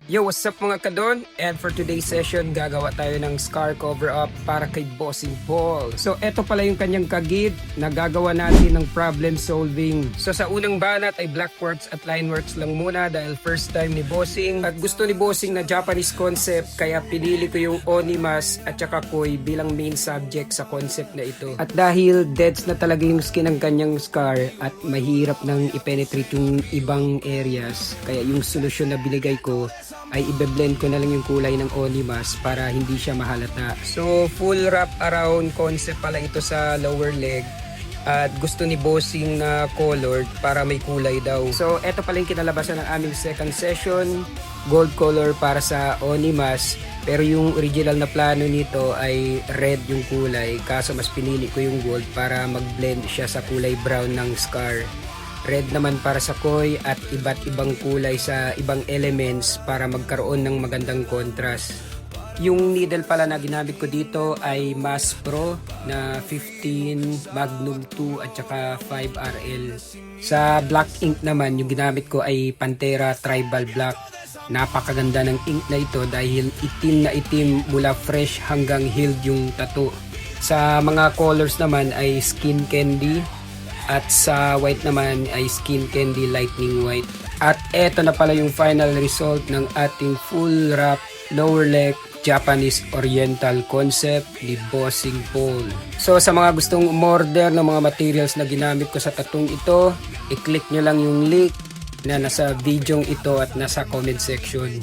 Yo, what's up mga kadon? And for today's session, gagawa tayo ng scar cover up para kay Bossing Paul. So, eto pala yung kanyang kagid na gagawa natin ng problem solving. So, sa unang banat ay blackworks at lineworks lang muna dahil first time ni Bossing. At gusto ni Bossing na Japanese concept, kaya pinili ko yung Onimas at saka Koi bilang main subject sa concept na ito. At dahil deads na talaga yung skin ng kanyang scar at mahirap nang i-penetrate yung ibang areas, kaya yung solusyon na binigay ko ay ibe-blend ko na lang yung kulay ng Onimas para hindi siya mahalata. So full wrap around concept pala ito sa lower leg at gusto ni Bossing na colored para may kulay daw. So eto pala yung kinalabasan ng aming second session, gold color para sa Onimas, pero yung original na plano nito ay red yung kulay, kaso mas pinili ko yung gold para mag-blend siya sa kulay brown ng scar. Red naman para sa Koi at iba't ibang kulay sa ibang elements para magkaroon ng magandang contrast. Yung needle pala na ginamit ko dito ay Mass Pro na 15 Magnum 2 at saka 5RL. Sa black ink naman, yung ginamit ko ay Pantera Tribal Black. Napakaganda ng ink na ito dahil itim na itim mula fresh hanggang healed yung tattoo. Sa mga colors naman ay Skin Candy. At sa white naman ay Skin Candy Lightning White. At eto na pala yung final result ng ating full wrap lower leg Japanese Oriental concept ni Bossing Paul. So sa mga gustong umorder ng mga materials na ginamit ko sa tattoo ito, i-click nyo lang yung link na nasa video ito at nasa comment section.